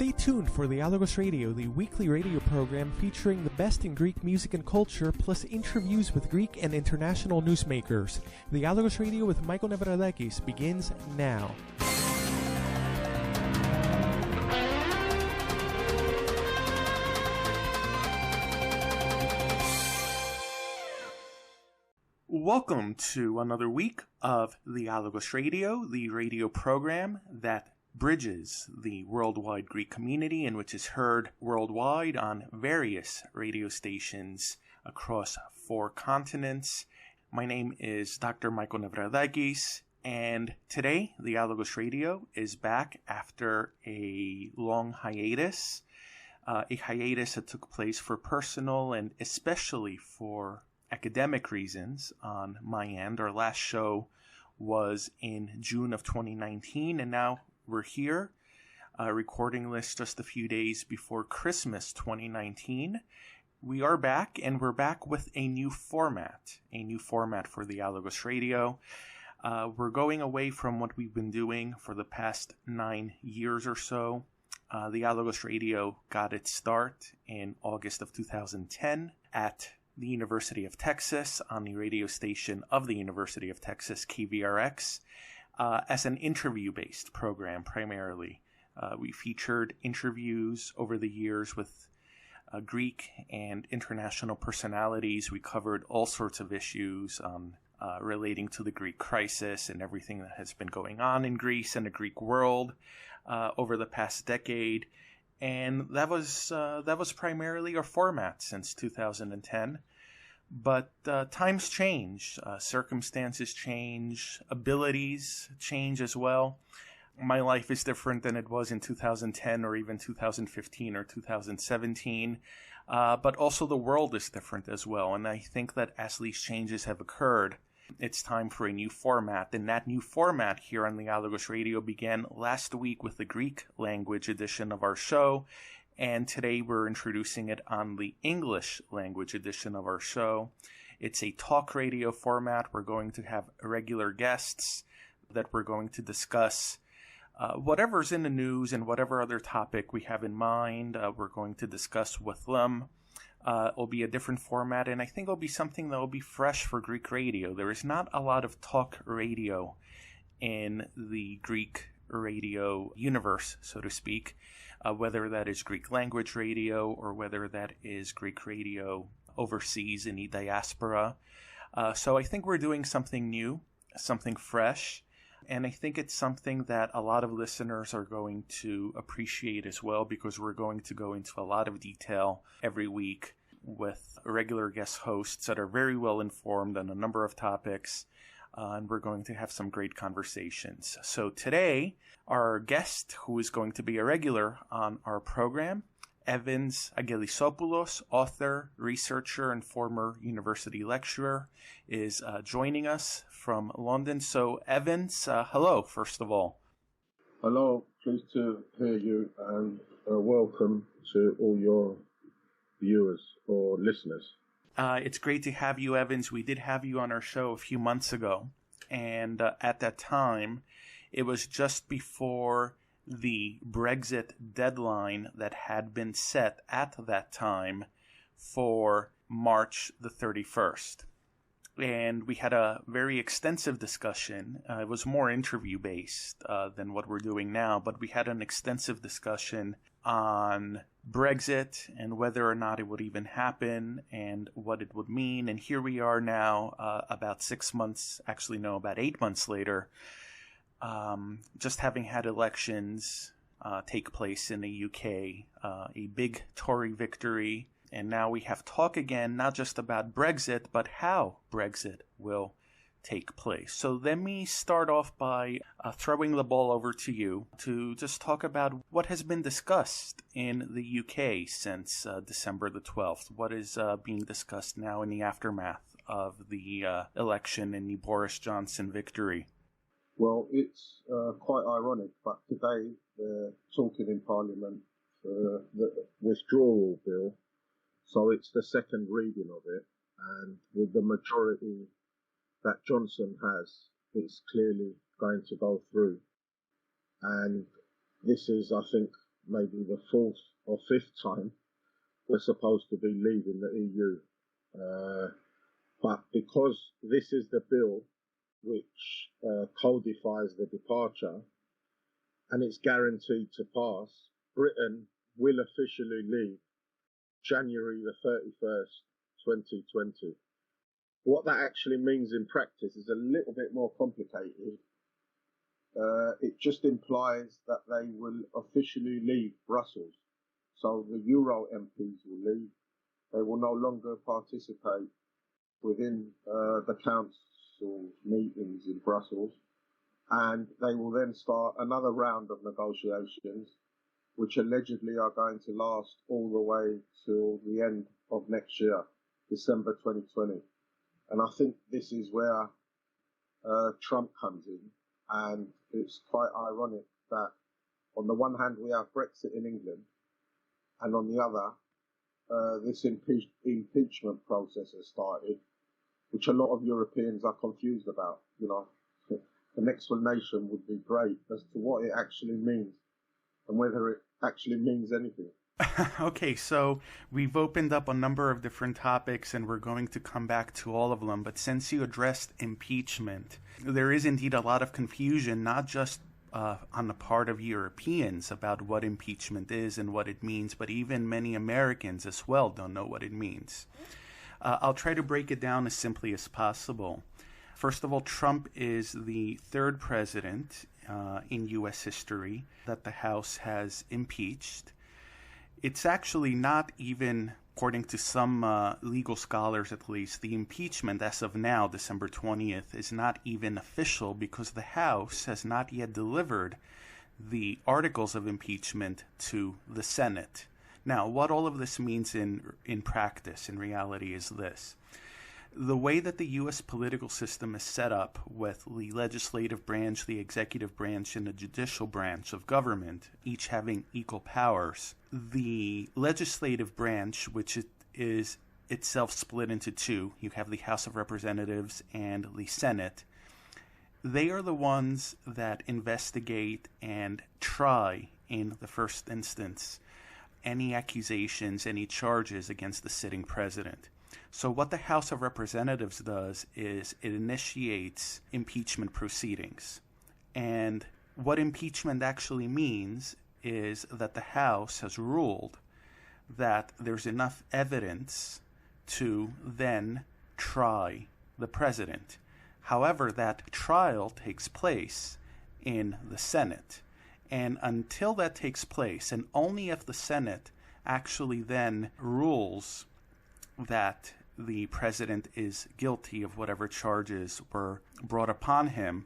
Stay tuned for Dialogos Radio, the weekly radio program featuring the best in Greek music and culture, plus interviews with Greek and international newsmakers. Dialogos Radio with Michael Nevradakis begins now. Welcome to another week of Dialogos Radio, the radio program that bridges the worldwide Greek community and which is heard worldwide on various radio stations across 4 continents. My name is Dr. Michael Nevradakis, and today Dialogos Radio is back after a long hiatus, a hiatus that took place for personal and especially for academic reasons on my end. Our last show was in June of 2019, and now we're here recording this just a few days before Christmas 2019. We are back, and we're back with a new format for the Dialogos Radio. We're going away from what we've been doing for the past 9 years or so. The Dialogos Radio got its start in August of 2010 at the University of Texas on the radio station of the University of Texas, KVRX, as an interview-based program primarily. We featured interviews over the years with Greek and international personalities. We covered all sorts of issues relating to the Greek crisis and everything that has been going on in Greece and the Greek world over the past decade. And that was primarily our format since 2010. But times change, circumstances change, abilities change as well. My life is different than it was in 2010 or even 2015 or 2017. But also the world is different as well. And I think that as these changes have occurred, it's time for a new format. And that new format here on the Dialogos Radio began last week with the Greek language edition of our show. And today we're introducing it on the English language edition of our show. It's a talk radio format. We're going to have regular guests that we're going to discuss whatever's in the news and whatever other topic we have in mind. We're going to discuss with them. It'll be a different format, and I think it'll be something that will be fresh for Greek radio. There is not a lot of talk radio in the Greek radio universe, so to speak, whether that is Greek language radio or whether that is Greek radio overseas in the diaspora. So I think we're doing something new, something fresh, and I think it's something that a lot of listeners are going to appreciate as well, because we're going to go into a lot of detail every week with regular guest hosts that are very well informed on a number of topics. And we're going to have some great conversations. So today, our guest, who is going to be a regular on our program, Evans Agelissopoulos, author, researcher, and former university lecturer, is joining us from London. So Evans, hello, first of all. Hello, pleased to hear you, and welcome to all your viewers or listeners. It's great to have you, Evans. We did have you on our show a few months ago, and at that time, it was just before the Brexit deadline that had been set at that time for March the 31st. And we had a very extensive discussion. It was more interview-based than what we're doing now, but we had an extensive discussion on Brexit and whether or not it would even happen and what it would mean. And here we are now, about 6 months, actually no, about 8 months later, just having had elections take place in the UK, a big Tory victory. And now we have talk again, not just about Brexit, but how Brexit will take place. So let me start off by throwing the ball over to you to just talk about what has been discussed in the UK since December the 12th. What is being discussed now in the aftermath of the election and the Boris Johnson victory? Well, it's quite ironic, but today they're talking in Parliament for the withdrawal bill. So it's the second reading of it, and with the majority that Johnson has, it's clearly going to go through. And this is, I think, maybe the fourth or fifth time we're supposed to be leaving the EU. But because this is the bill which codifies the departure, and it's guaranteed to pass, Britain will officially leave January the 31st, 2020. What that actually means in practice is a little bit more complicated. It just implies that they will officially leave Brussels. So the Euro MPs will leave. They will no longer participate within the council meetings in Brussels. And they will then start another round of negotiations, which allegedly are going to last all the way till the end of next year, December 2020. And I think this is where Trump comes in. And it's quite ironic that on the one hand we have Brexit in England, and on the other, this impeachment process has started, which a lot of Europeans are confused about. You know, an explanation would be great as to what it actually means and whether it actually means anything. Okay, so we've opened up a number of different topics and we're going to come back to all of them. But since you addressed impeachment, there is indeed a lot of confusion, not just on the part of Europeans about what impeachment is and what it means, but even many Americans as well don't know what it means. I'll try to break it down as simply as possible. First of all, Trump is the third president in U.S. history that the House has impeached. It's actually not even, according to some legal scholars at least, the impeachment as of now, December 20th, is not even official because the House has not yet delivered the articles of impeachment to the Senate. Now, what all of this means in practice, in reality, is this. The way that the U.S. political system is set up with the legislative branch, the executive branch, and the judicial branch of government, each having equal powers, the legislative branch, which is itself split into two, you have the House of Representatives and the Senate, they are the ones that investigate and try, in the first instance, any accusations, any charges against the sitting president. So what the House of Representatives does is it initiates impeachment proceedings. And what impeachment actually means is that the House has ruled that there's enough evidence to then try the president. However, that trial takes place in the Senate. And until that takes place, and only if the Senate actually then rules that the president is guilty of whatever charges were brought upon him,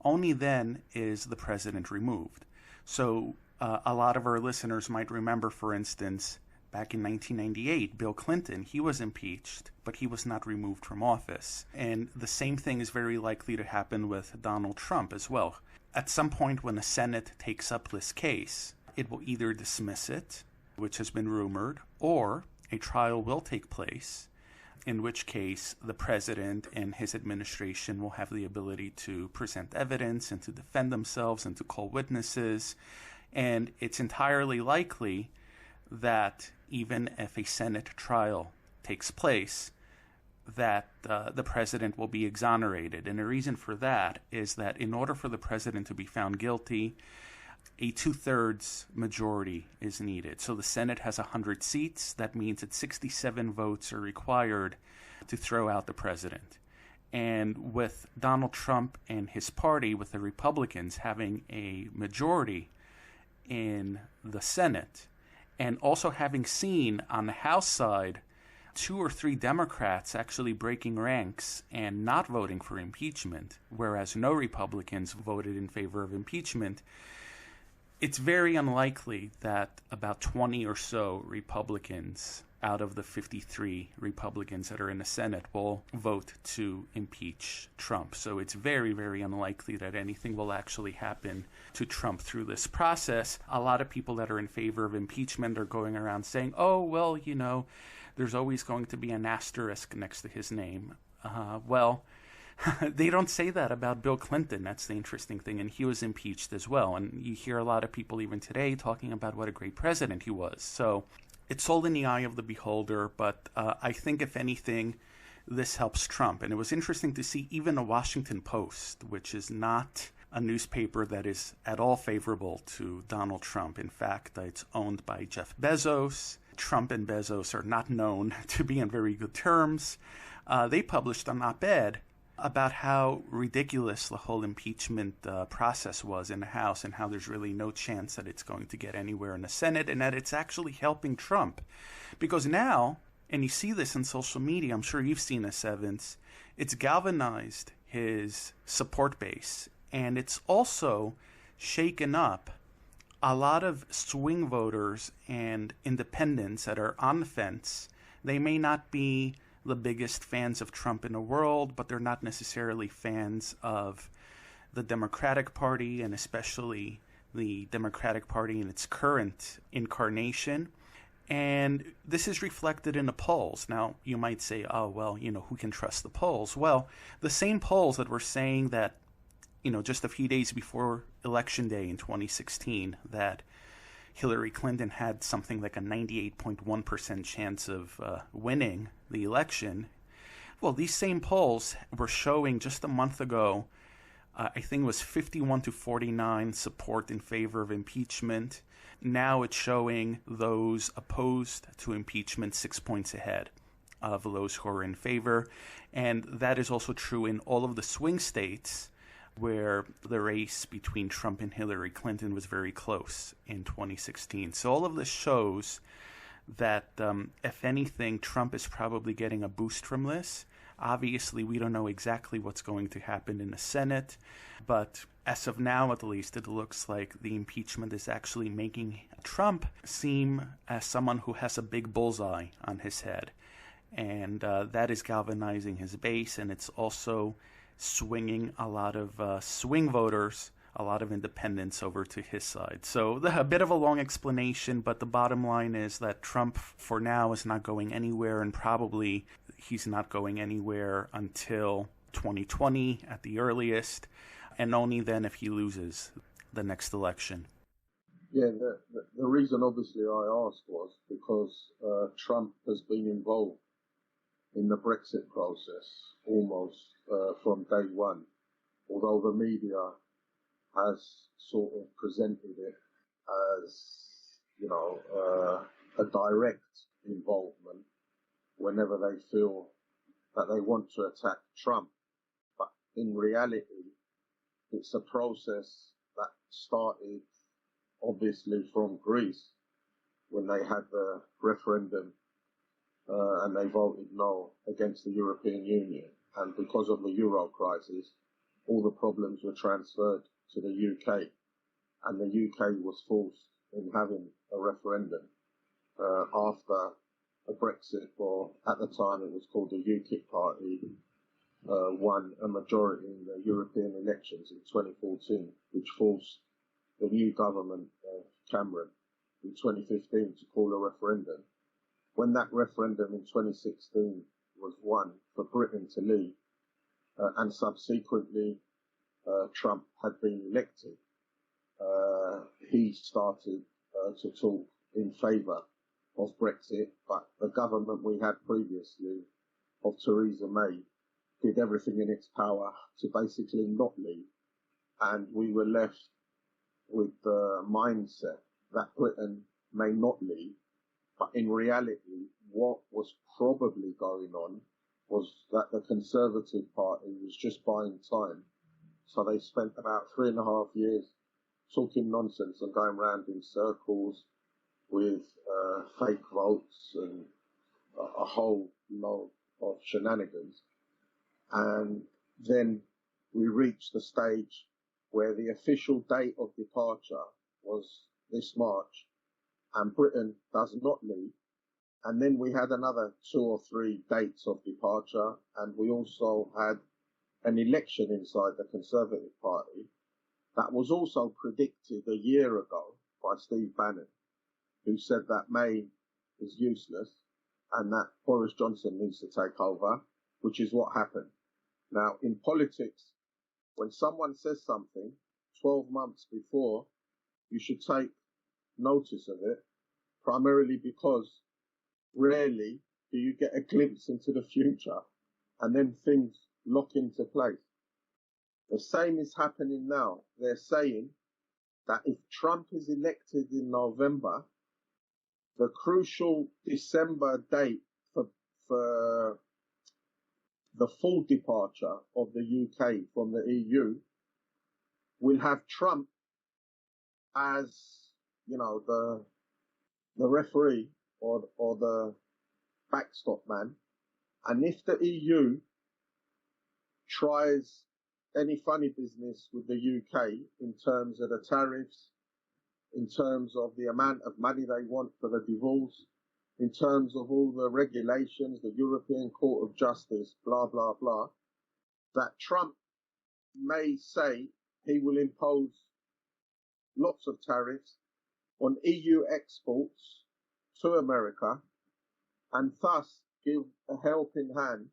only then is the president removed. So a lot of our listeners might remember, for instance, back in 1998, Bill Clinton, he was impeached, but he was not removed from office. And the same thing is very likely to happen with Donald Trump as well. At some point when the Senate takes up this case, it will either dismiss it, which has been rumored, or a trial will take place, in which case the president and his administration will have the ability to present evidence and to defend themselves and to call witnesses. And it's entirely likely that even if a Senate trial takes place, that the president will be exonerated. And the reason for that is that in order for the president to be found guilty, a 2/3 majority is needed. So the Senate has 100 seats. That means that 67 votes are required to throw out the president. And with Donald Trump and his party, with the Republicans having a majority in the Senate, and also having seen on the House side 2 or 3 Democrats actually breaking ranks and not voting for impeachment, whereas no Republicans voted in favor of impeachment, it's very unlikely that about 20 or so Republicans out of the 53 Republicans that are in the Senate will vote to impeach Trump. So it's very, very unlikely that anything will actually happen to Trump through this process. A lot of people that are in favor of impeachment are going around saying, oh, well, you know, there's always going to be an asterisk next to his name. Well, They don't say that about Bill Clinton. That's the interesting thing. And he was impeached as well. And you hear a lot of people even today talking about what a great president he was. So it's all in the eye of the beholder. But I think, if anything, this helps Trump. And it was interesting to see even the Washington Post, which is not a newspaper that is at all favorable to Donald Trump. In fact, it's owned by Jeff Bezos. Trump and Bezos are not known to be on very good terms. They published an op-ed about how ridiculous the whole impeachment process was in the House, and how there's really no chance that it's going to get anywhere in the Senate, and that it's actually helping Trump. Because now, and you see this in social media, I'm sure you've seen this, Evans, it's galvanized his support base, and it's also shaken up a lot of swing voters and independents that are on the fence. They may not be the biggest fans of Trump in the world, but they're not necessarily fans of the Democratic Party, and especially the Democratic Party in its current incarnation. And this is reflected in the polls. Now, you might say, oh, well, who can trust the polls? Well, the same polls that were saying that, just a few days before Election Day in 2016, that Hillary Clinton had something like a 98.1% chance of winning the election. Well, these same polls were showing just a month ago, I think it was 51-49 support in favor of impeachment. Now it's showing those opposed to impeachment 6 points ahead of those who are in favor. And that is also true in all of the swing states, where the race between Trump and Hillary Clinton was very close in 2016. So all of this shows that, if anything, Trump is probably getting a boost from this. Obviously, we don't know exactly what's going to happen in the Senate, but as of now, at least, it looks like the impeachment is actually making Trump seem as someone who has a big bullseye on his head. And that is galvanizing his base, and it's also swinging a lot of swing voters, a lot of independents over to his side. So a bit of a long explanation, but the bottom line is that Trump, for now, is not going anywhere, and probably he's not going anywhere until 2020 at the earliest, and only then if he loses the next election. Yeah, the reason obviously I asked was because Trump has been involved in the Brexit process almost from day one, although the media has sort of presented it as, a direct involvement whenever they feel that they want to attack Trump. But in reality, it's a process that started obviously from Greece when they had the referendum and they voted no against the European Union. And because of the Euro crisis, all the problems were transferred to the UK. And the UK was forced in having a referendum after a Brexit, or at the time it was called the UKIP party, won a majority in the European elections in 2014, which forced the new government of Cameron in 2015 to call a referendum. When that referendum in 2016 was won for Britain to leave, and subsequently Trump had been elected, he started to talk in favour of Brexit, but the government we had previously of Theresa May did everything in its power to basically not leave, and we were left with the mindset that Britain may not leave. But in reality, what was probably going on was that the Conservative Party was just buying time. So they spent about 3.5 years talking nonsense and going round in circles with fake votes and a whole load of shenanigans. And then we reached the stage where the official date of departure was this March, and Britain does not leave. And then we had another 2 or 3 dates of departure, and we also had an election inside the Conservative Party that was also predicted a year ago by Steve Bannon, who said that May is useless and that Boris Johnson needs to take over, which is what happened. Now, in politics, when someone says something 12 months before, you should take notice of it, primarily because rarely do you get a glimpse into the future and then things lock into place. The same is happening now. They're saying that if Trump is elected in November, the crucial December date for the full departure of the UK from the EU will have Trump as, the referee or the backstop man. And if the EU tries any funny business with the UK in terms of the tariffs, in terms of the amount of money they want for the divorce, in terms of all the regulations, the European Court of Justice, blah, blah, blah, that Trump may say he will impose lots of tariffs on EU exports to America and thus give a helping hand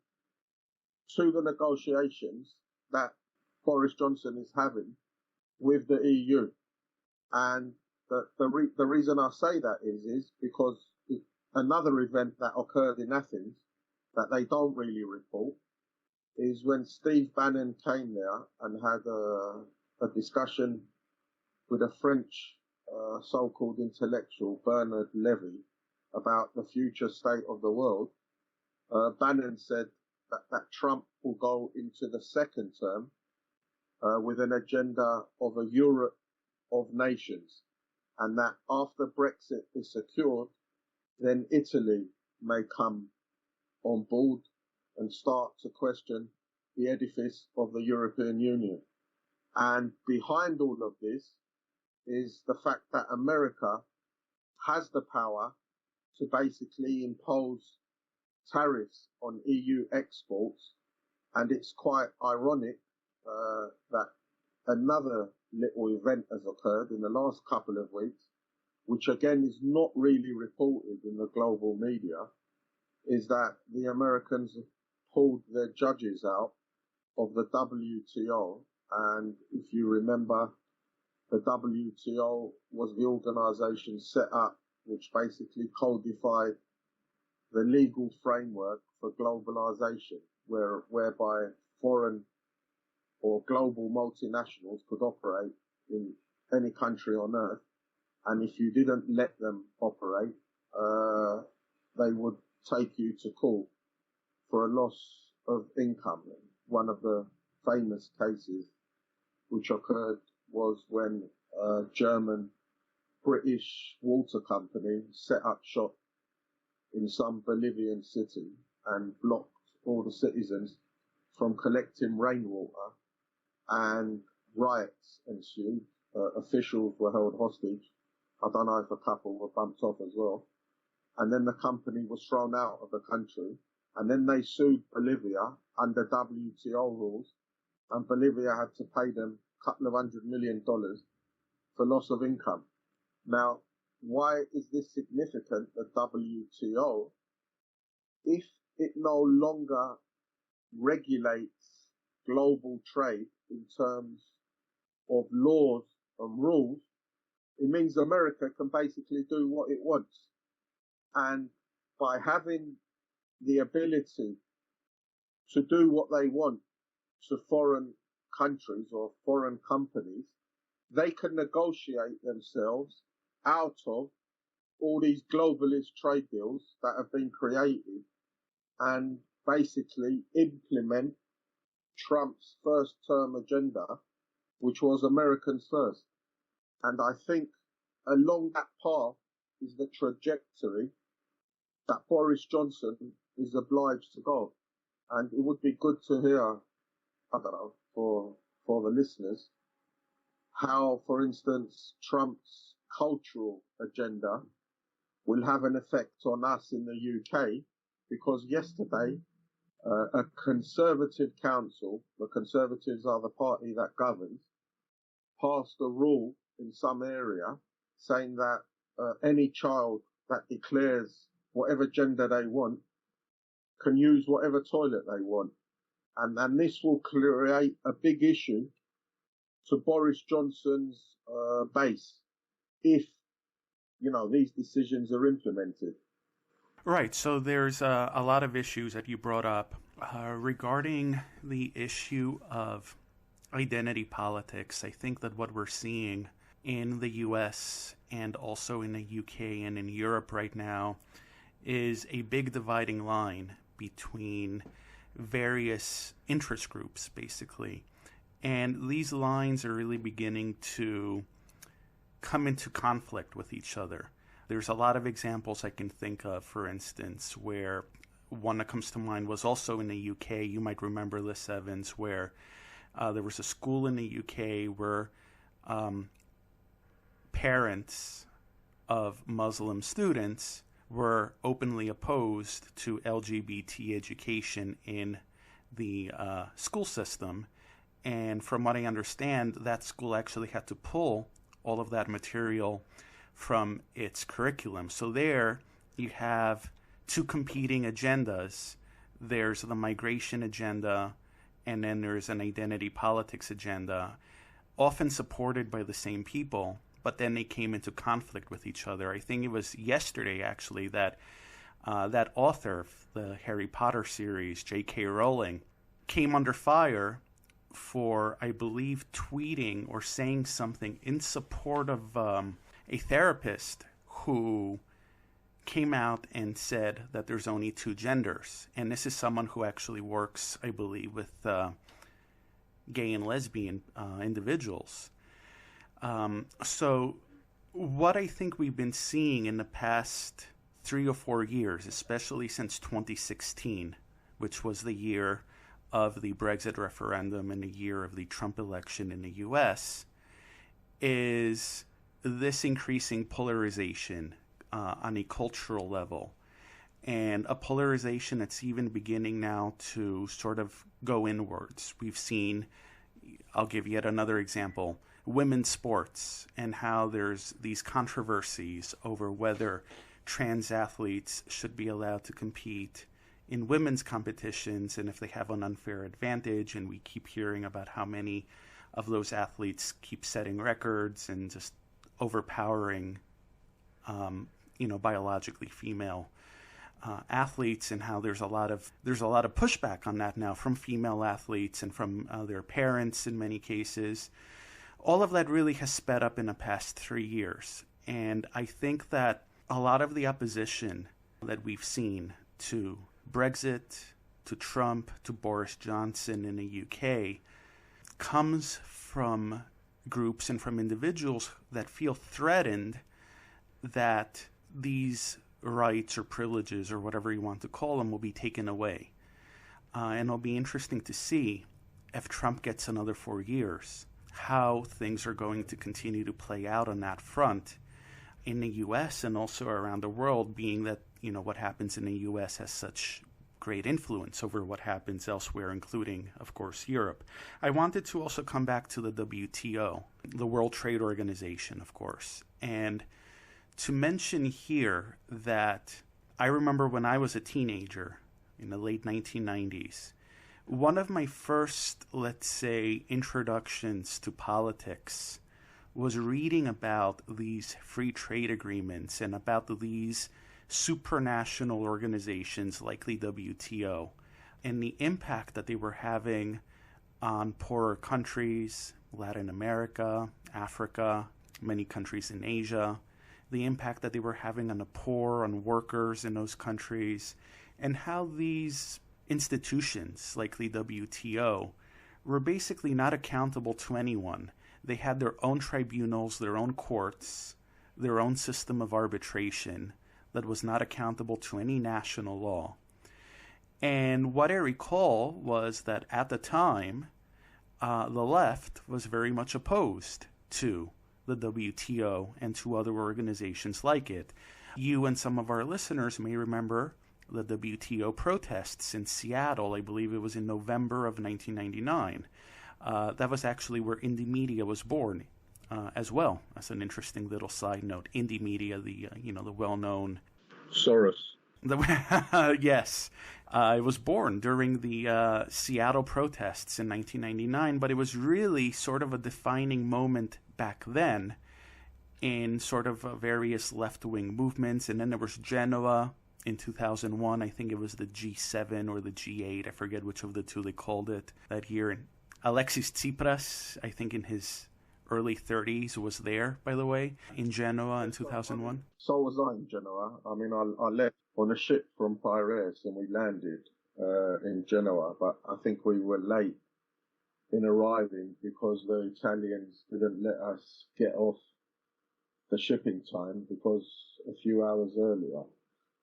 to the negotiations that Boris Johnson is having with the EU. And the reason I say that is because another event that occurred in Athens that they don't really report is when Steve Bannon came there and had a discussion with a French so-called intellectual, Bernard Levy, about the future state of the world. Bannon said that Trump will go into the second term with an agenda of a Europe of nations, and that after Brexit is secured, then Italy may come on board and start to question the edifice of the European Union. And behind all of this is the fact that America has the power to basically impose tariffs on EU exports. And it's quite ironic that another little event has occurred in the last couple of weeks, which again is not really reported in the global media, is that the Americans pulled their judges out of the WTO. And if you remember, the WTO was the organization set up which basically codified the legal framework for globalization, whereby foreign or global multinationals could operate in any country on earth, and if you didn't let them operate, they would take you to court for a loss of income. One of the famous cases which occurred was when a German British water company set up shop in some Bolivian city and blocked all the citizens from collecting rainwater, and riots ensued. Officials were held hostage. I don't know if a couple were bumped off as well. And then the company was thrown out of the country. And then they sued Bolivia under WTO rules. And Bolivia had to pay them a couple of $100 million for loss of income. Now, why is this significant, the WTO, if it no longer regulates global trade in terms of laws and rules? It means America can basically do what it wants. And by having the ability to do what they want to foreign countries or foreign companies, they can negotiate themselves out of all these globalist trade deals that have been created and basically implement Trump's first term agenda, which was Americans first. And I think along that path is the trajectory that Boris Johnson is obliged to go. And it would be good to hear, I don't know, for the listeners, how, for instance, Trump's cultural agenda will have an effect on us in the UK, because yesterday a Conservative council, the Conservatives are the party that governs, passed a rule in some area saying that any child that declares whatever gender they want can use whatever toilet they want. And this will create a big issue to Boris Johnson's base if, these decisions are implemented. Right, so there's a lot of issues that you brought up regarding the issue of identity politics. I think that what we're seeing in the US and also in the UK and in Europe right now is a big dividing line between various interest groups, basically. And these lines are really beginning to come into conflict with each other. There's a lot of examples I can think of, for instance, where one that comes to mind was also in the UK. You might remember this, Evans, where there was a school in the UK where parents of Muslim students were openly opposed to LGBT education in the school system. And from what I understand, that school actually had to pull all of that material from its curriculum. So there you have two competing agendas. There's the migration agenda, and then there's an identity politics agenda, often supported by the same people, but then they came into conflict with each other. I think it was yesterday, actually, that that author of the Harry Potter series, J.K. Rowling, came under fire for, I believe, tweeting or saying something in support of a therapist who came out and said that there's only two genders. And this is someone who actually works, I believe, with gay and lesbian individuals. So what I think we've been seeing in the past 3 or 4 years, especially since 2016, which was the year of the Brexit referendum and the year of the Trump election in the U.S., is this increasing polarization on a cultural level, and a polarization that's even beginning now to sort of go inwards. We've seen, I'll give yet another example, women's sports, and how there's these controversies over whether trans athletes should be allowed to compete in women's competitions and if they have an unfair advantage. And we keep hearing about how many of those athletes keep setting records and just overpowering biologically female athletes, and how there's a lot of pushback on that now from female athletes and from their parents in many cases. All of that really has sped up in the past 3 years, and I think that a lot of the opposition that we've seen to Brexit, to Trump, to Boris Johnson in the UK comes from groups and from individuals that feel threatened that these rights or privileges or whatever you want to call them will be taken away. And it'll be interesting to see if Trump gets another 4 years, how things are going to continue to play out on that front in the U.S. and also around the world, being that, what happens in the U.S. has such great influence over what happens elsewhere, including, of course, Europe. I wanted to also come back to the WTO, the World Trade Organization, of course, and to mention here that I remember when I was a teenager in the late 1990s, one of my first, let's say, introductions to politics was reading about these free trade agreements and about these supranational organizations like the WTO and the impact that they were having on poorer countries, Latin America, Africa, many countries in Asia, the impact that they were having on the poor, on workers in those countries, and how these institutions like the WTO were basically not accountable to anyone. They had their own tribunals, their own courts, their own system of arbitration that was not accountable to any national law. And what I recall was that at the time, the left was very much opposed to the WTO and to other organizations like it. You and some of our listeners may remember the WTO protests in Seattle. I believe it was in November of 1999. That was actually where Indie Media was born, as well. That's an interesting little side note. Indie Media, the well-known Soros. Yes. I was born during the Seattle protests in 1999, but it was really sort of a defining moment back then in sort of various left-wing movements. And then there was Genoa in 2001. I think it was the G7 or the G8. I forget which of the two they called it that year. And Alexis Tsipras, I think in his early 30s, was there, by the way, in Genoa in 2001. So was I in Genoa. I mean, I left on a ship from Piraeus and we landed in Genoa, but I think we were late in arriving because the Italians didn't let us get off the shipping time because a few hours earlier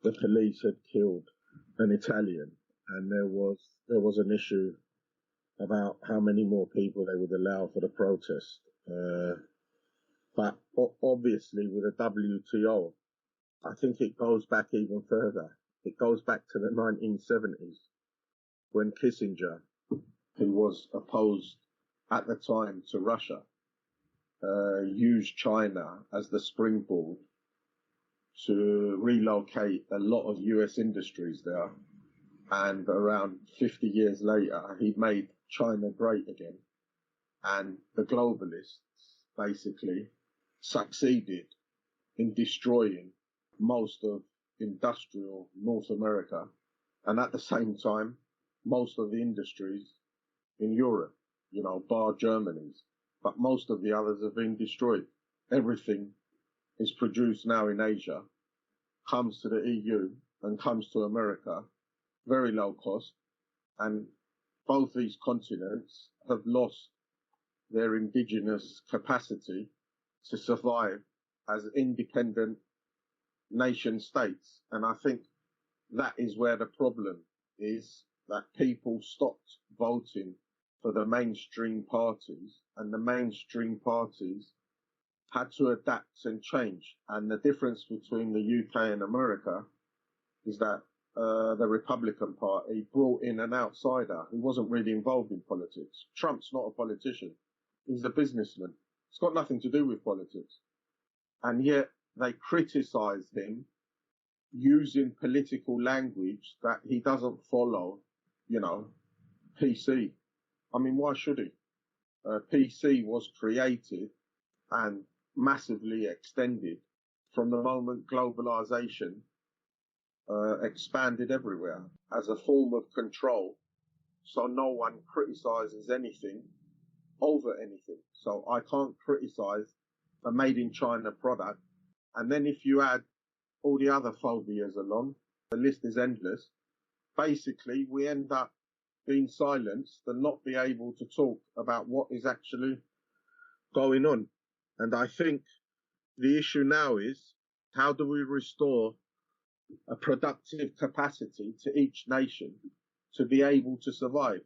the police had killed an Italian, and there was an issue about how many more people they would allow for the protest. But obviously with the WTO, I think it goes back even further. It goes back to the 1970s when Kissinger, who was opposed at the time to Russia, used China as the springboard to relocate a lot of US industries there. And around 50 years later, he made China great again. And the globalists basically succeeded in destroying most of industrial North America, and at the same time, most of the industries in Europe, bar Germany's, but most of the others have been destroyed. Everything is produced now in Asia, comes to the EU and comes to America, very low cost, and both these continents have lost their indigenous capacity to survive as independent nation states. And I think that is where the problem is, that people stopped voting for the mainstream parties, and the mainstream parties had to adapt and change. And the difference between the UK and America is that the Republican Party brought in an outsider who wasn't really involved in politics. Trump's not a politician. He's a businessman. It's got nothing to do with politics. And yet they criticized him using political language that he doesn't follow, PC. I mean, why should he? PC was created and massively extended from the moment globalization expanded everywhere as a form of control, so no one criticizes anything over anything. So I can't criticize a made in China product. And then if you add all the other phobias along, the list is endless. Basically, we end up being silenced and not be able to talk about what is actually going on. And I think the issue now is, how do we restore a productive capacity to each nation to be able to survive?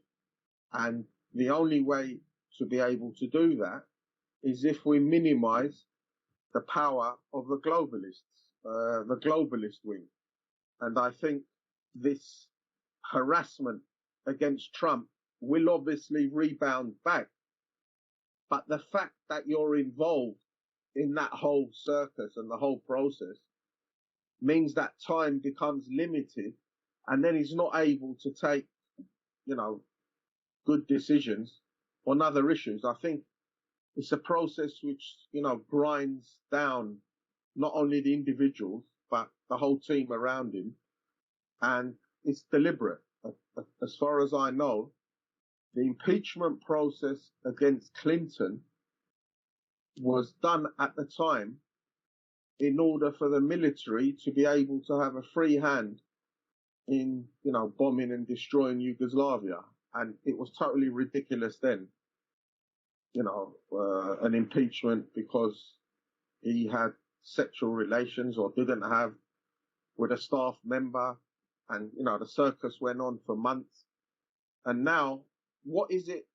And the only way to be able to do that is if we minimize the power of the globalists, the globalist wing. And I think this harassment against Trump will obviously rebound back. But the fact that you're involved in that whole circus and the whole process means that time becomes limited, and then he's not able to take, good decisions on other issues. I think it's a process which, grinds down not only the individuals, but the whole team around him. And it's deliberate. As far as I know, the impeachment process against Clinton was done at the time in order for the military to be able to have a free hand in, bombing and destroying Yugoslavia. And it was totally ridiculous then, an impeachment because he had sexual relations or didn't have with a staff member. And, the circus went on for months. And now, what is it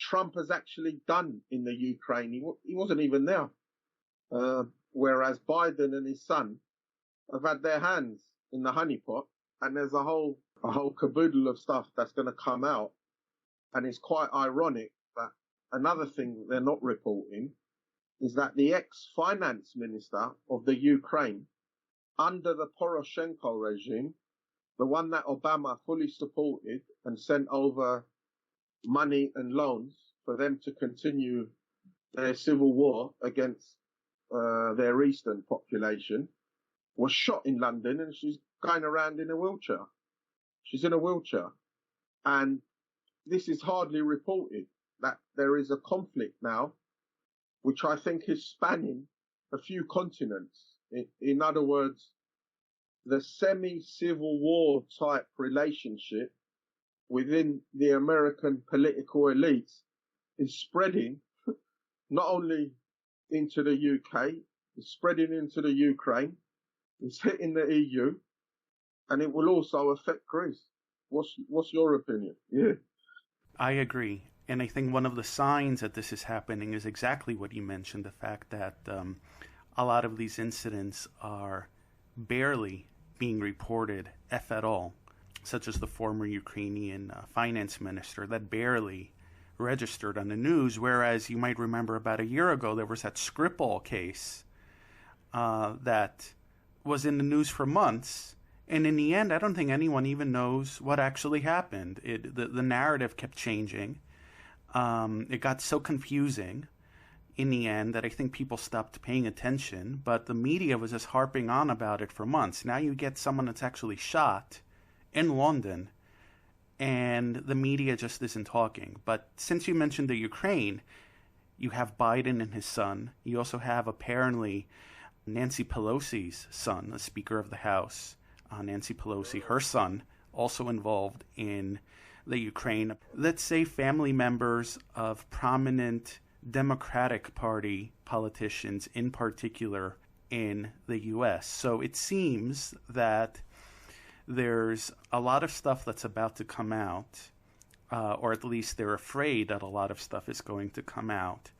Trump has actually done in the Ukraine? He wasn't even there. Whereas Biden and his son have had their hands in the honeypot, and there's a whole caboodle of stuff that's going to come out. And it's quite ironic that another thing they're not reporting is that the ex-finance minister of the Ukraine under the Poroshenko regime, the one that Obama fully supported and sent over money and loans for them to continue their civil war against their eastern population, was shot in London, and she's going around in a wheelchair. She's in a wheelchair. And this is hardly reported, that there is a conflict now, which I think is spanning a few continents. In other words, the semi-civil war type relationship within the American political elites is spreading not only into the UK, it's spreading into the Ukraine, it's hitting the EU, and it will also affect Greece. What's your opinion? Yeah. I agree. And I think one of the signs that this is happening is exactly what you mentioned, the fact that a lot of these incidents are barely being reported, if at all, such as the former Ukrainian finance minister that barely registered on the news, whereas you might remember about a year ago there was that Skripal case that was in the news for months, and in the end I don't think anyone even knows what actually happened. The narrative kept changing. It got so confusing in the end that I think people stopped paying attention, but the media was just harping on about it for months. Now you get someone that's actually shot in London, and the media just isn't talking. But since you mentioned the Ukraine, you have Biden and his son. You also have apparently Nancy Pelosi's son, the Speaker of the House, Nancy Pelosi, her son, also involved in the Ukraine. Let's say family members of prominent Democratic Party politicians in particular in the U.S. So it seems that there's a lot of stuff that's about to come out, or at least they're afraid that a lot of stuff is going to come out.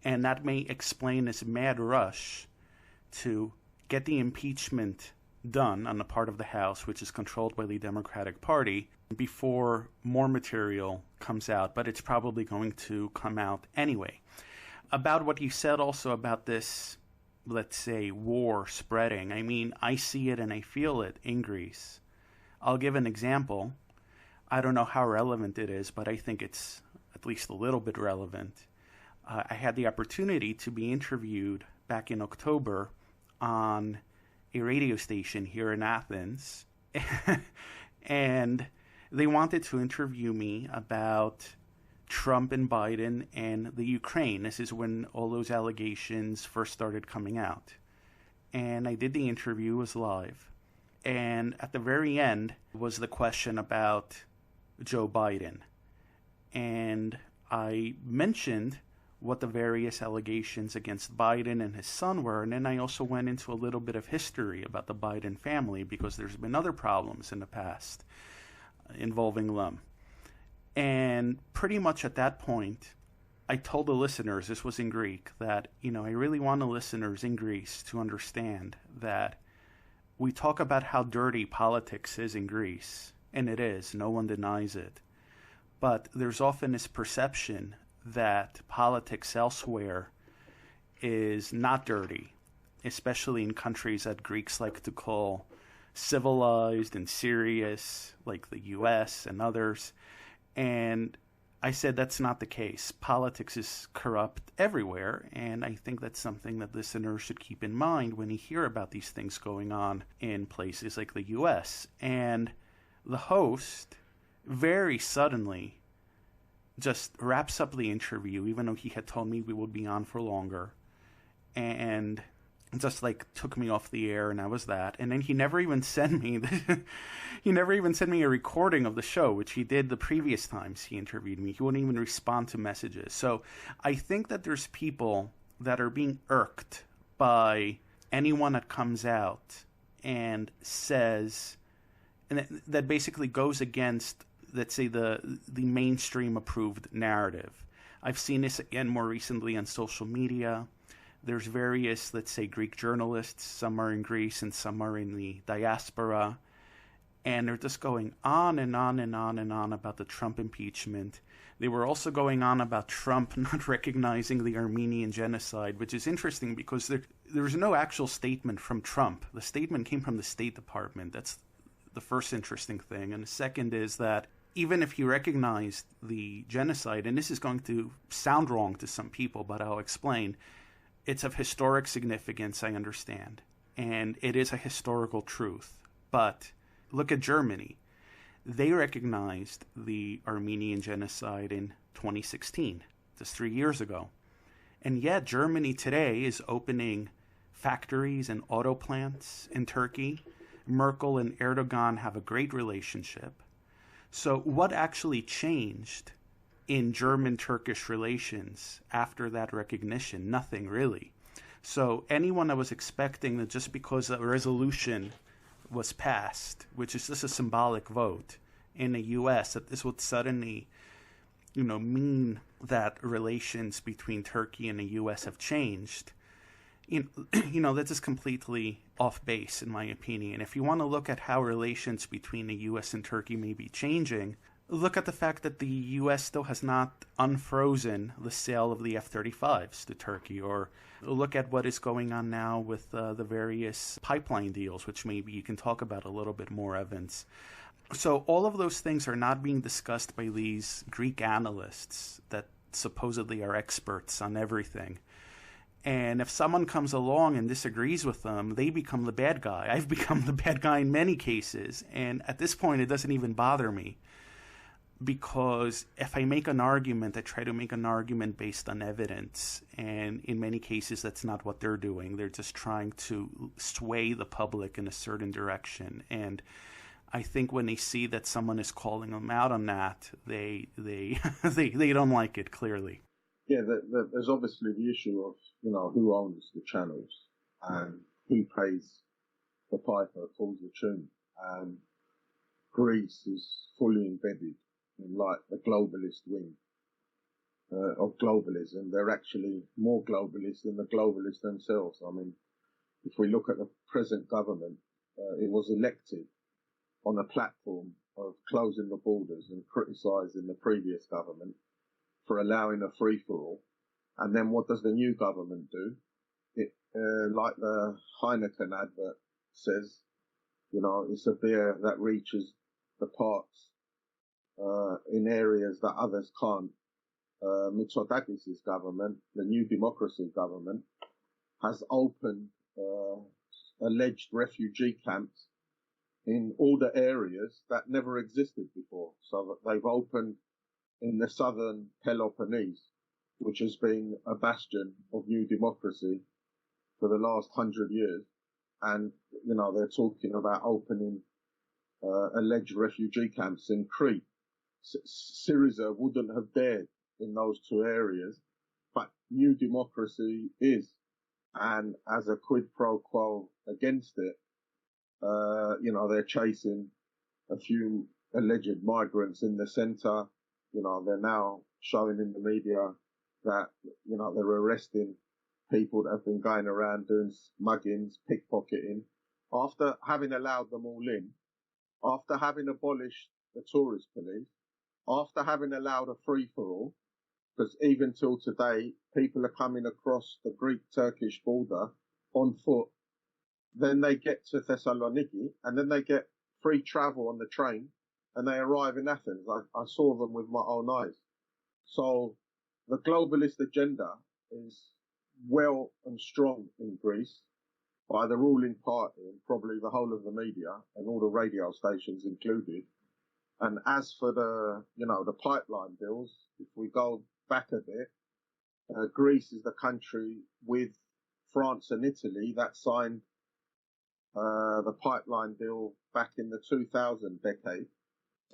And that may explain this mad rush to get the impeachment done on the part of the House, which is controlled by the Democratic Party, before more material comes out. But it's probably going to come out anyway. About what you said also about this, let's say, war spreading. I mean, I see it and I feel it in Greece. I'll give an example. I don't know how relevant it is, but I think it's at least a little bit relevant. I had the opportunity to be interviewed back in October on a radio station here in Athens. And they wanted to interview me about Trump and Biden and the Ukraine. This is when all those allegations first started coming out. And I did the interview, it was live. And at the very end was the question about Joe Biden. And I mentioned what the various allegations against Biden and his son were, and then I also went into a little bit of history about the Biden family, because there's been other problems in the past involving them. And pretty much at that point, I told the listeners, this was in Greek, that, I really want the listeners in Greece to understand that we talk about how dirty politics is in Greece, and it is, no one denies it. But there's often this perception that politics elsewhere is not dirty, especially in countries that Greeks like to call civilized and serious, like the US and others. And I said that's not the case. Politics is corrupt everywhere, and I think that's something that listeners should keep in mind when you hear about these things going on in places like the US. And the host very suddenly just wraps up the interview, even though he had told me we would be on for longer, and just took me off the air, and that was that. And then he never even sent me a recording of the show, which he did the previous times he interviewed me. He wouldn't even respond to messages. So I think that there's people that are being irked by anyone that comes out and says, and that basically goes against, let's say, the mainstream approved narrative. I've seen this again more recently on social media. There's various, let's say, Greek journalists. Some are in Greece and some are in the diaspora. And they're just going on and on and on and on about the Trump impeachment. They were also going on about Trump not recognizing the Armenian genocide, which is interesting because there was no actual statement from Trump. The statement came from the State Department. That's the first interesting thing. And the second is that even if he recognized the genocide, and this is going to sound wrong to some people, but I'll explain, it's of historic significance, I understand. And it is a historical truth. But look at Germany. They recognized the Armenian genocide in 2016, just 3 years ago. And yet Germany today is opening factories and auto plants in Turkey. Merkel and Erdogan have a great relationship. So what actually changed in German-Turkish relations after that recognition? Nothing really. So anyone that was expecting that just because a resolution was passed, which is just a symbolic vote in the U.S., that this would suddenly, mean that relations between Turkey and the U.S. have changed, that is completely off base, in my opinion. If you want to look at how relations between the U.S. and Turkey may be changing, look at the fact that the U.S. still has not unfrozen the sale of the F-35s to Turkey, or look at what is going on now with the various pipeline deals, which maybe you can talk about a little bit more, Evans. So all of those things are not being discussed by these Greek analysts that supposedly are experts on everything. And if someone comes along and disagrees with them, they become the bad guy. I've become the bad guy in many cases. And at this point, it doesn't even bother me. Because if I make an argument, I try to make an argument based on evidence. And in many cases, that's not what they're doing. They're just trying to sway the public in a certain direction. And I think when they see that someone is calling them out on that, they don't like it, clearly. Yeah, there's obviously the issue of, who owns the channels and who pays the piper, calls the tune. And Greece is fully embedded in the globalist wing of globalism. They're actually more globalist than the globalists themselves. I mean, if we look at the present government, it was elected on a platform of closing the borders and criticising the previous government for allowing a free-for-all. And then what does the new government do? It, like the Heineken advert says, it's a beer that reaches the parts in areas that others can't. Mitsotakis' government, the New Democracy government, has opened alleged refugee camps in all the areas that never existed before. So that they've opened in the southern Peloponnese, which has been a bastion of New Democracy for the last 100 years. And, they're talking about opening alleged refugee camps in Crete. Syriza wouldn't have dared in those two areas, but New Democracy is. And as a quid pro quo against it, they're chasing a few alleged migrants in the centre. They're now showing in the media that, they're arresting people that have been going around doing muggings, pickpocketing, after having allowed them all in, after having abolished the tourist police, after having allowed a free-for-all, because even till today, people are coming across the Greek-Turkish border on foot. Then they get to Thessaloniki, and then they get free travel on the train, and they arrive in Athens. I saw them with my own eyes. So the globalist agenda is well and strong in Greece by the ruling party and probably the whole of the media and all the radio stations included. And as for the pipeline deals, if we go back a bit, Greece is the country with France and Italy that signed the pipeline deal back in the 2000 decade,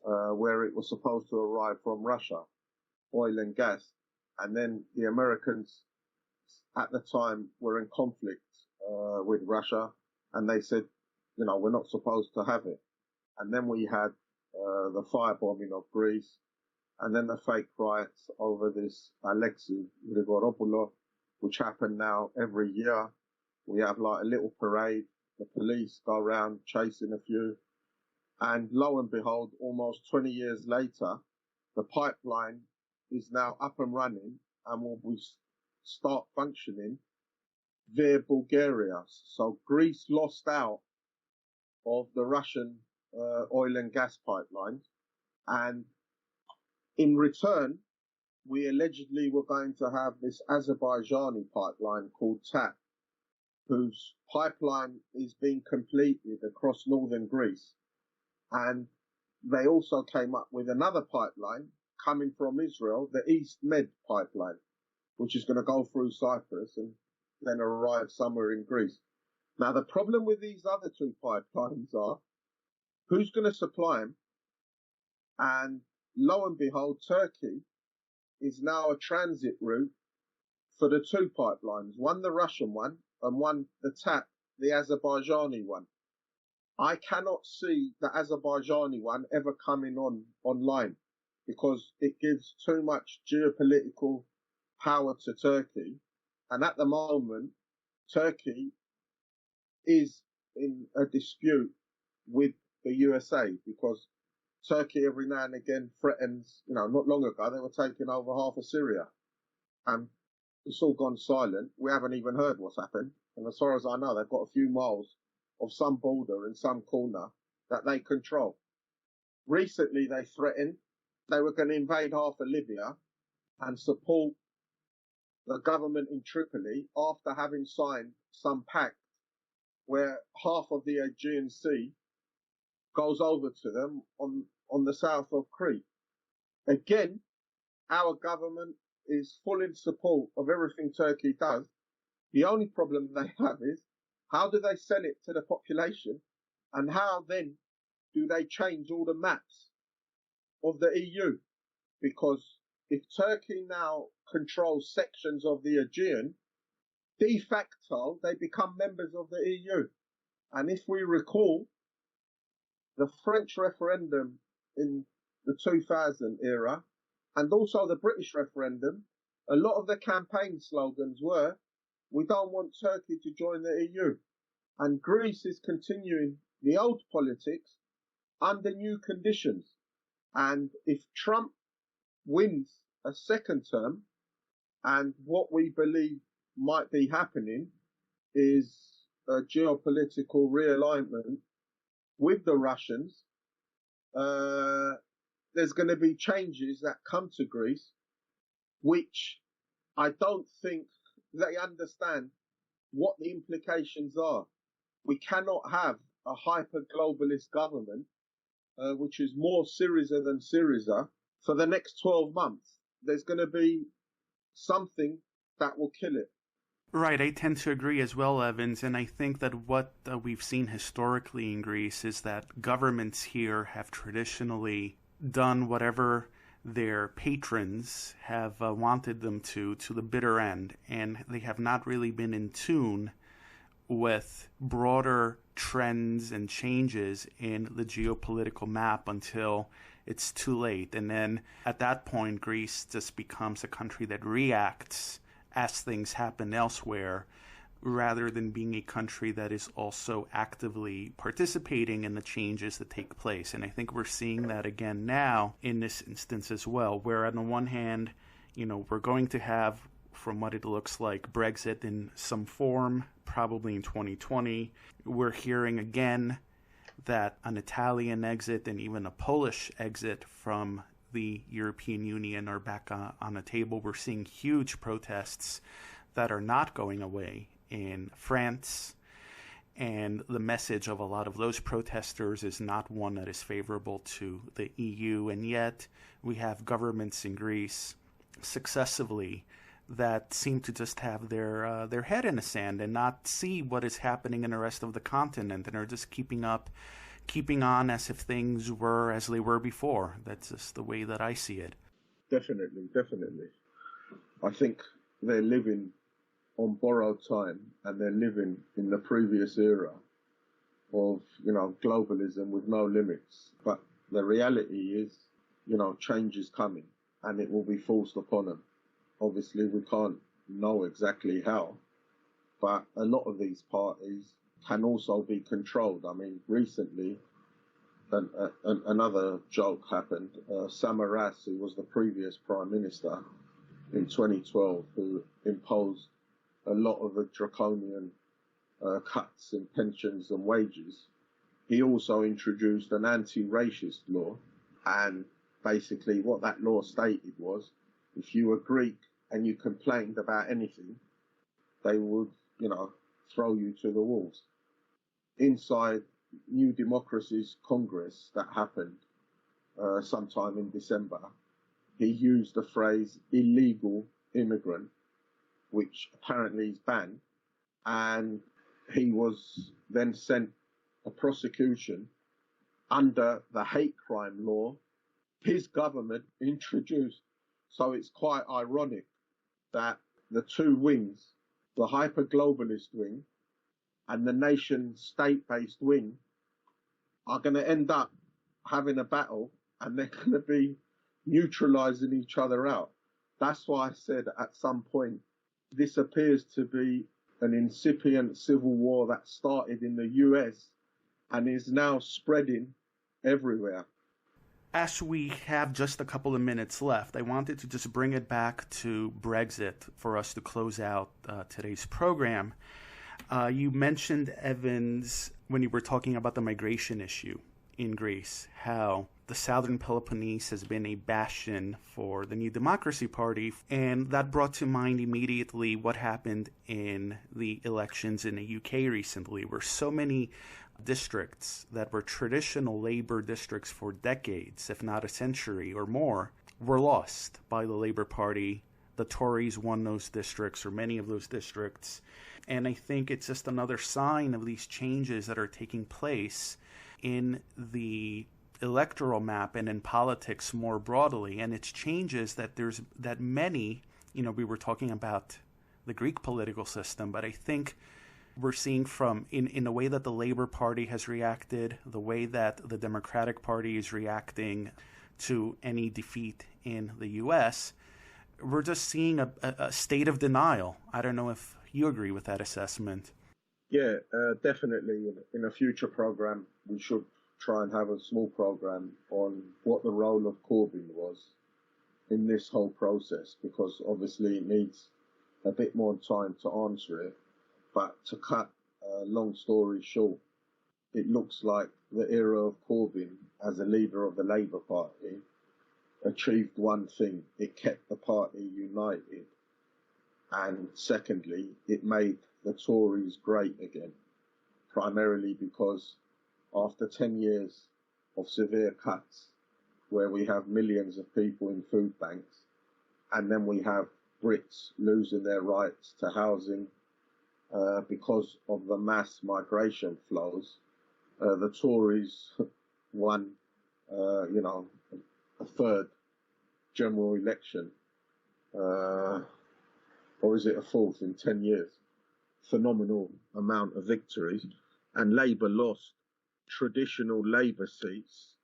where it was supposed to arrive from Russia, oil and gas. And then the Americans at the time were in conflict with Russia, and they said, we're not supposed to have it. And then we had the firebombing of Greece, and then the fake riots over this Alexis Grigoropoulos, which happen now every year. We have like a little parade. The police go around chasing a few. And lo and behold, almost 20 years later, the pipeline is now up and running and will start functioning via Bulgaria. So Greece lost out of the Russian oil and gas pipelines. And in return, we allegedly were going to have this Azerbaijani pipeline called TAP, whose pipeline is being completed across northern Greece. And they also came up with another pipeline coming from Israel, the East Med pipeline, which is going to go through Cyprus and then arrive somewhere in Greece. Now, the problem with these other two pipelines are, who's going to supply them? And lo and behold, Turkey is now a transit route for the two pipelines, one the Russian one and one the TAP, the Azerbaijani one. I cannot see the Azerbaijani one ever coming online because it gives too much geopolitical power to Turkey. And at the moment, Turkey is in a dispute with the USA because Turkey every now and again threatens, not long ago they were taking over half of Syria. And it's all gone silent. We haven't even heard what's happened. And as far as I know, they've got a few miles of some border in some corner that they control. Recently, they threatened they were going to invade half of Libya and support the government in Tripoli after having signed some pact where half of the Aegean Sea goes over to them on the south of Crete. Again, our government is full in support of everything Turkey does. The only problem they have is, how do they sell it to the population? And how then do they change all the maps of the EU? Because if Turkey now controls sections of the Aegean, de facto, they become members of the EU. And if we recall, the French referendum in the 2000 era, and also the British referendum, a lot of the campaign slogans were, we don't want Turkey to join the EU. And Greece is continuing the old politics under new conditions. And if Trump wins a second term, and what we believe might be happening is a geopolitical realignment with the Russians, there's going to be changes that come to Greece, which I don't think they understand what the implications are. We cannot have a hyper-globalist government, which is more Syriza than Syriza, for the next 12 months. There's going to be something that will kill it. Right, I tend to agree as well, Evans, and I think that what we've seen historically in Greece is that governments here have traditionally done whatever their patrons have wanted them to the bitter end, and they have not really been in tune with broader trends and changes in the geopolitical map until it's too late. And then at that point, Greece just becomes a country that reacts as things happen elsewhere, rather than being a country that is also actively participating in the changes that take place. And I think we're seeing that again now in this instance as well, where on the one hand, we're going to have, from what it looks like, Brexit in some form, probably in 2020. We're hearing again that an Italian exit and even a Polish exit from the European Union are back on the table. We're seeing huge protests that are not going away in France, and the message of a lot of those protesters is not one that is favorable to the EU, and yet we have governments in Greece successively that seem to just have their head in the sand and not see what is happening in the rest of the continent, and are just keeping on as if things were as they were before. That's just the way that I see it. Definitely. I think they're living on borrowed time, and they're living in the previous era of, globalism with no limits. But the reality is, change is coming, and it will be forced upon them. Obviously, we can't know exactly how, but a lot of these parties can also be controlled. I mean, recently, another joke happened. Samaras, who was the previous Prime Minister in 2012, who imposed a lot of the draconian cuts in pensions and wages, he also introduced an anti-racist law. And basically what that law stated was, if you were Greek and you complained about anything, they would, throw you to the wolves. Inside New Democracy's Congress that happened sometime in December, he used the phrase illegal immigrant, which apparently is banned, and he was then sent a prosecution under the hate crime law his government introduced. So it's quite ironic that the two wings, the hyper-globalist wing and the nation-state-based wing, are going to end up having a battle, and they're going to be neutralizing each other out. That's why I said at some point, this appears to be an incipient civil war that started in the US and is now spreading everywhere. As we have just a couple of minutes left, I wanted to just bring it back to Brexit for us to close out today's program. You mentioned, Evans, when you were talking about the migration issue in Greece, how the Southern Peloponnese has been a bastion for the New Democracy Party, and that brought to mind immediately what happened in the elections in the UK recently, where so many districts that were traditional Labour districts for decades, if not a century or more, were lost by the Labour Party. The Tories won those districts, or many of those districts. And I think it's just another sign of these changes that are taking place in the electoral map and in politics more broadly. And it's changes that many, we were talking about the Greek political system, but I think we're seeing from in the way that the Labour Party has reacted, the way that the Democratic Party is reacting to any defeat in the U.S., we're just seeing a state of denial. I don't know if you agree with that assessment. Yeah, definitely. In a future program, we should try and have a small program on what the role of Corbyn was in this whole process, because obviously it needs a bit more time to answer it. But to cut a long story short, it looks like the era of Corbyn as a leader of the Labour Party achieved one thing: it kept the party united. And secondly, it made the Tories great again, primarily because after 10 years of severe cuts, where we have millions of people in food banks, and then we have Brits losing their rights to housing, because of the mass migration flows, the Tories won, a third general election, or is it a fourth in 10 years? Phenomenal amount of victories. And Labour lost traditional Labour seats.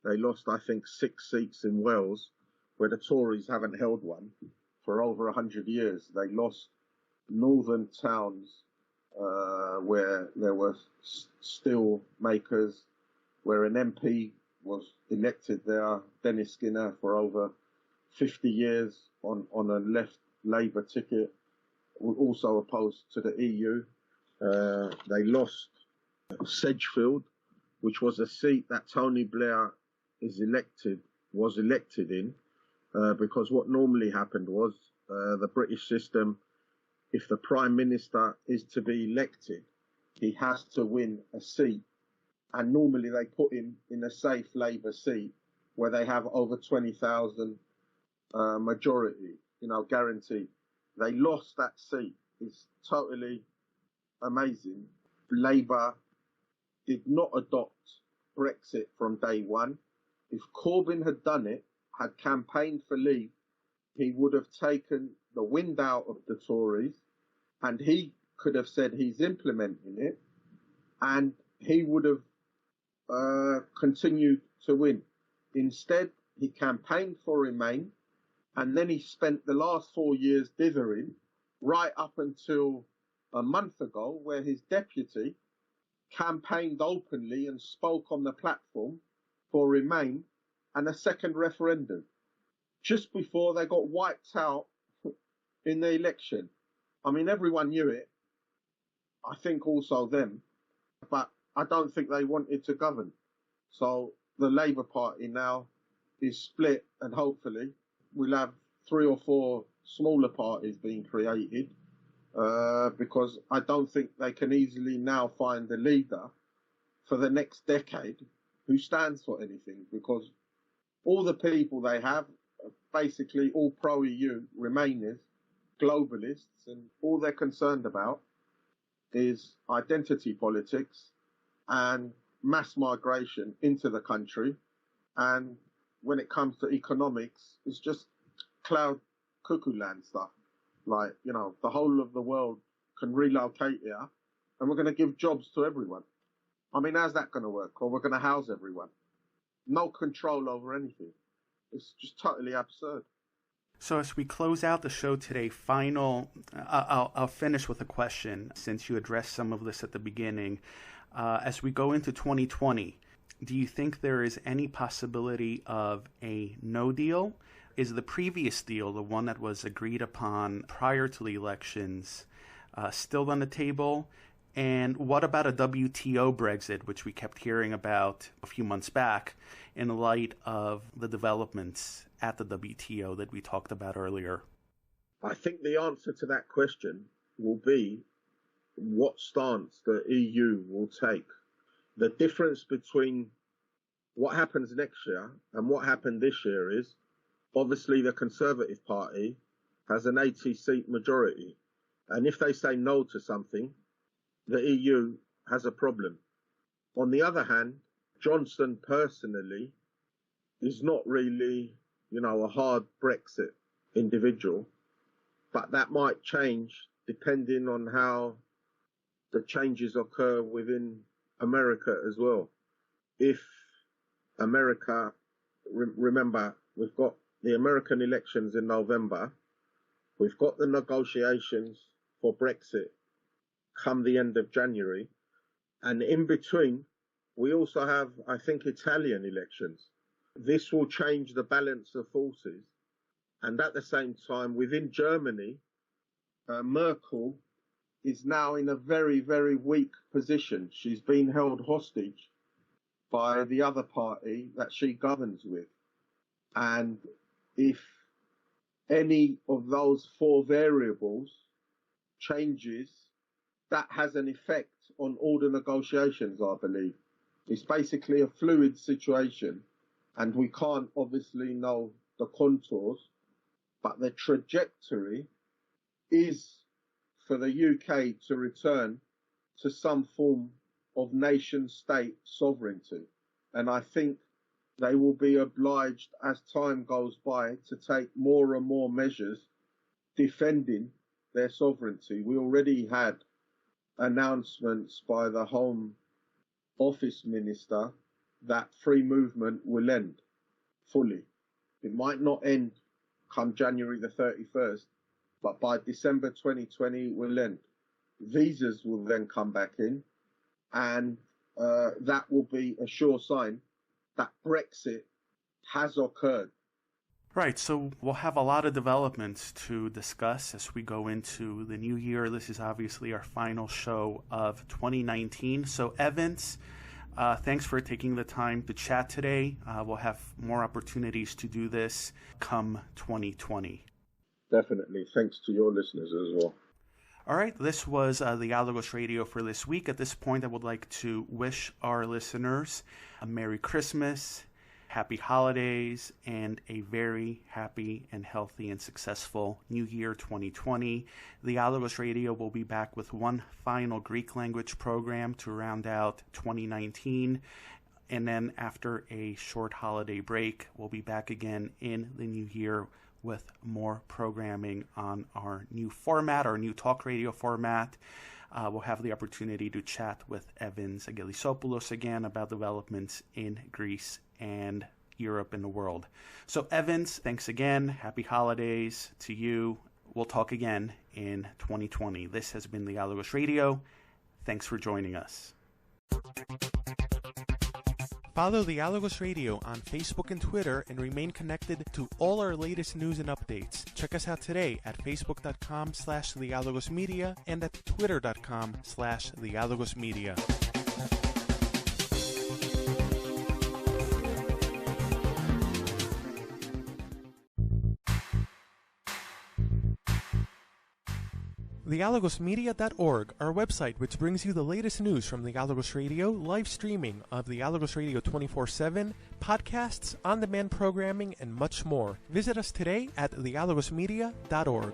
They lost, I think, 6 seats in Wales, where the Tories haven't held one for over 100 years. They lost northern towns where there were steel makers, where an MP was elected there, Dennis Skinner, for over 50 years on a left Labour ticket, also opposed to the EU. They lost Sedgefield, which was a seat that Tony Blair was elected in, because what normally happened was the British system, if the Prime Minister is to be elected, he has to win a seat. And normally they put him in a safe Labour seat where they have over 20,000 majority, guaranteed. They lost that seat. It's totally amazing. Labour did not adopt Brexit from day one. If Corbyn had done it, had campaigned for leave, he would have taken the wind out of the Tories, and he could have said he's implementing it, and he would have continued to win. Instead, he campaigned for Remain, and then he spent the last 4 years dithering, right up until a month ago, where his deputy campaigned openly and spoke on the platform for Remain and a second referendum just before they got wiped out in the election. I mean, everyone knew it. I think also them, but I don't think they wanted to govern. So the Labour Party now is split, and hopefully we'll have 3 or 4 smaller parties being created, because I don't think they can easily now find a leader for the next decade who stands for anything, because all the people they have are basically all pro-EU Remainers, globalists, and all they're concerned about is identity politics and mass migration into the country. And when it comes to economics, it's just cloud cuckoo land stuff. Like, the whole of the world can relocate here and we're going to give jobs to everyone. I mean, how's that going to work? Or we're going to house everyone. No control over anything. It's just totally absurd. So as we close out the show today, I'll finish with a question, since you addressed some of this at the beginning. As we go into 2020, do you think there is any possibility of a no deal? Is the previous deal, the one that was agreed upon prior to the elections, still on the table? And what about a WTO Brexit, which we kept hearing about a few months back, in light of the developments at the WTO that we talked about earlier? I think the answer to that question will be what stance the EU will take. The difference between what happens next year and what happened this year is, obviously the Conservative Party has an 80-seat majority. And if they say no to something, the EU has a problem. On the other hand, Johnson personally is not really, a hard Brexit individual, but that might change depending on how the changes occur within America as well. If America, remember, we've got the American elections in November, we've got the negotiations for Brexit come the end of January, and in between, we also have, I think, Italian elections. This will change the balance of forces, and at the same time, within Germany, Merkel is now in a very, very weak position. She's been held hostage by the other party that she governs with. And if any of those 4 variables changes, that has an effect on all the negotiations, I believe. It's basically a fluid situation, and we can't obviously know the contours, but the trajectory is for the UK to return to some form of nation-state sovereignty. And I think they will be obliged, as time goes by, to take more and more measures defending their sovereignty. We already had announcements by the Home Office Minister that free movement will end fully. It might not end come January the 31st, but by December 2020 it will end. Visas will then come back in, and that will be a sure sign that Brexit has occurred. Right, so we'll have a lot of developments to discuss as we go into the new year. This is obviously our final show of 2019. So Evans, thanks for taking the time to chat today. We'll have more opportunities to do this come 2020. Definitely. Thanks to your listeners as well. All right, this was the Dialogos Radio for this week. At this point, I would like to wish our listeners a Merry Christmas, Happy Holidays, and a very happy and healthy and successful New Year 2020. The Dialogos Radio will be back with one final Greek language program to round out 2019. And then after a short holiday break, we'll be back again in the new year with more programming on our new format, our new talk radio format. We'll have the opportunity to chat with Evans Agelissopoulos again about developments in Greece and Europe and the world. So Evans, thanks again. Happy holidays to you. We'll talk again in 2020. This has been the Dialogos Radio. Thanks for joining us. Follow Dialogos Radio on Facebook and Twitter and remain connected to all our latest news and updates. Check us out today at facebook.com/Dialogosmedia and at twitter.com/Dialogosmedia. Dialogosmedia.org, our website which brings you the latest news from Dialogos Radio, live streaming of Dialogos Radio 24/7, podcasts, on-demand programming, and much more. Visit us today at dialogosmedia.org.